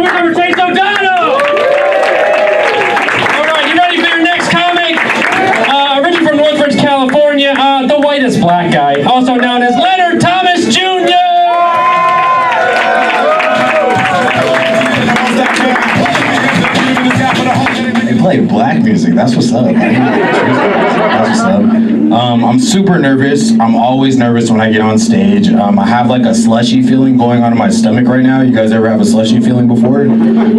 for We're Chase O'Donnell! Alright, you ready for your next comic? Originally from Northridge, California, the whitest black guy, also known as Leonard Thomas Jr. They play black music, that's what's up. That's what's up. I'm super nervous. I'm always nervous when I get on stage. I have like a slushy feeling going on in my stomach right now. You guys ever have a slushy feeling before?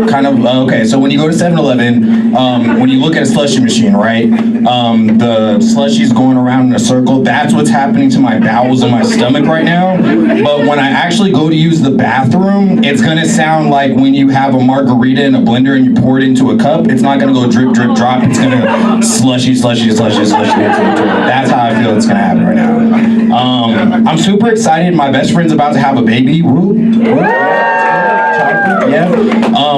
Kind of, okay, so when you go to 7-Eleven, when you look at a slushy machine, right? The slushy's going around in a circle. That's what's happening to my bowels and my stomach right now. But when I actually go to use the bathroom, it's gonna sound like when you have a margarita in a blender and you pour it into a cup. It's not gonna go drip, drip, drop. It's gonna slushy, slushy, slushy, slushy into the toilet. That's how I feel it's gonna happen right now. I'm super excited. My best friend's about to have a baby. Woo. Yeah.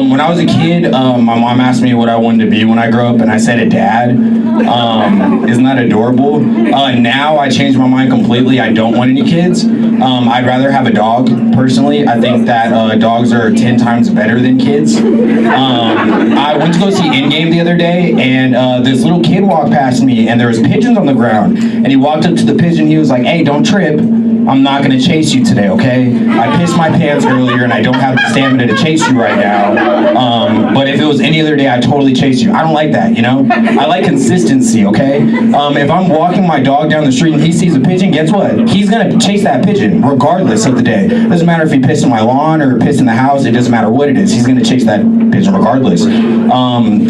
When I was a kid, my mom asked me what I wanted to be when I grow up, and I said a dad. Isn't that adorable? Now I changed my mind completely. I don't want any kids. I'd rather have a dog, personally. I think that dogs are 10 times better than kids. I went to go see Endgame the other day, and this little kid walked past me, and there was pigeons on the ground. And he walked up to the pigeon, he was like, "Hey, don't trip. I'm not gonna chase you today, okay? I pissed my pants earlier and I don't have the stamina to chase you right now. But if it was any other day, I'd totally chase you." I don't like that, you know? I like consistency, okay? If I'm walking my dog down the street and he sees a pigeon, guess what? He's gonna chase that pigeon, regardless of the day. It doesn't matter if he pissed in my lawn or pissed in the house, it doesn't matter what it is. He's gonna chase that pigeon regardless.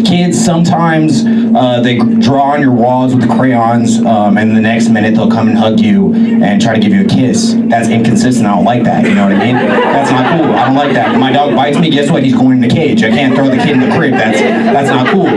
Kids, sometimes they draw on your walls with the crayons, and the next minute they'll come and hug you and try to give you a kiss. That's inconsistent. I don't like that. You know what I mean? That's not cool. I don't like that. If my dog bites me, guess what? He's going in the cage. I can't throw the kid in the crib. That's not cool.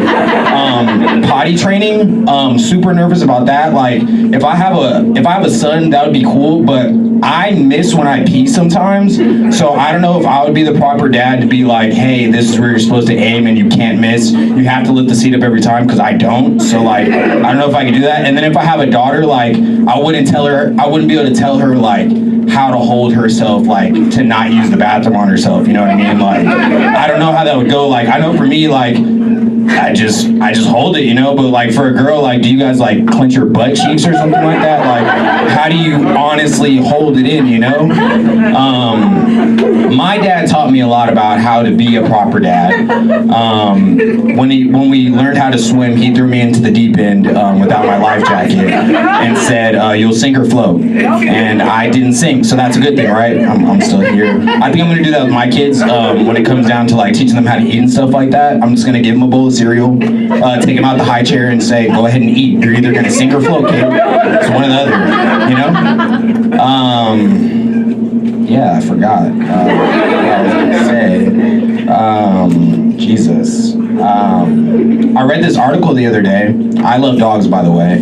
Potty training. Super nervous about that. Like if I have a son, that would be cool. But I miss when I pee sometimes. So I don't know if I would be the proper dad to be like, "Hey, this is where you're supposed to aim and you can't miss. You have to lift the seat up every time," because I don't. So like I don't know if I could do that. And then if I have a daughter, like I wouldn't be able to tell her like how to hold herself, like to not use the bathroom on herself, you know what I mean? Like I don't know how that would go. Like I know for me, like I just hold it, you know, but like for a girl, like do you guys like clench your butt cheeks or something like that? Like how do you honestly hold it in, you know? My dad taught me a lot about how to be a proper dad. When we learned how to swim, he threw me into the deep end without my life jacket and said, "You'll sink or float." And I didn't sink, so that's a good thing, right? I'm still here. I think I'm gonna do that with my kids when it comes down to like teaching them how to eat and stuff like that. I'm just gonna give them a bowl of cereal, take them out the high chair and say, "Go ahead and eat. You're either gonna sink or float, kid. It's one or the other," you know? Yeah, I forgot what I was gonna say. Jesus. I read this article the other day. I love dogs, by the way.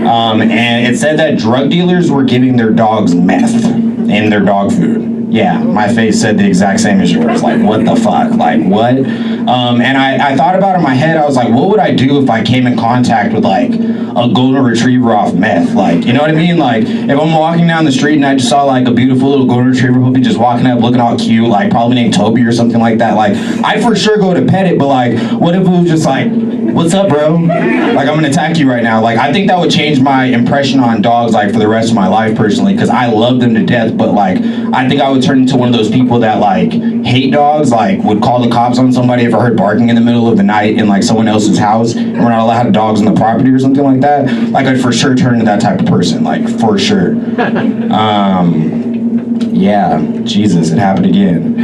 And it said that drug dealers were giving their dogs meth in their dog food. Yeah, my face said the exact same as yours. Like, what the fuck? Like, what? And I thought about it in my head. I was like, what would I do if I came in contact with, like, a golden retriever off meth? Like, you know what I mean? Like, if I'm walking down the street and I just saw, like, a beautiful little golden retriever puppy just walking up looking all cute, like, probably named Toby or something like that, like, I'd for sure go to pet it, but, like, what if it was just like, "What's up, bro? Like, I'm gonna attack you right now." Like, I think that would change my impression on dogs, like, for the rest of my life, personally, because I love them to death, but, like, I think I would turn into one of those people that, like, hate dogs, like, would call the cops on somebody if I heard barking in the middle of the night in, like, someone else's house, and we're not allowed to have dogs on the property or something like that. Like, I'd for sure turn into that type of person, like, for sure. Yeah, Jesus, it happened again.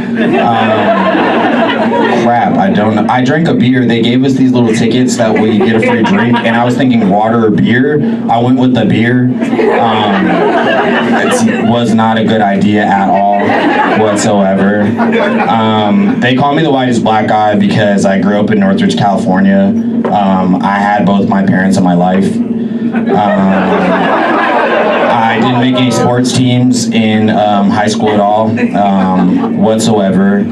Crap, I don't know. I drank a beer. They gave us these little tickets that we get a free drink, and I was thinking water or beer. I went with the beer. It was not a good idea at all whatsoever. They call me the whitest black guy because I grew up in Northridge, California. I had both my parents in my life. I didn't make any sports teams in high school at all, whatsoever.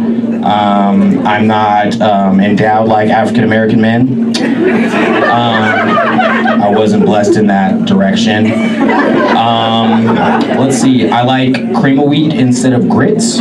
I'm not endowed like African American men. I wasn't blessed in that direction. Let's see, I like cream of wheat instead of grits.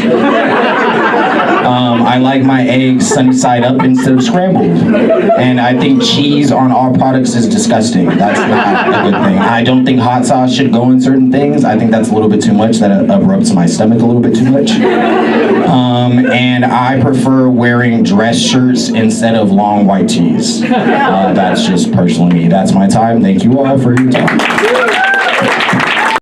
I like my eggs sunny side up instead of scrambled. And I think cheese on all products is disgusting. That's not a good thing. I don't think hot sauce should go in certain things. I think that's a little bit too much. That rubs my stomach a little bit too much. And I prefer wearing dress shirts instead of long white tees. That's just personally me. That's my time. Thank you all for your time.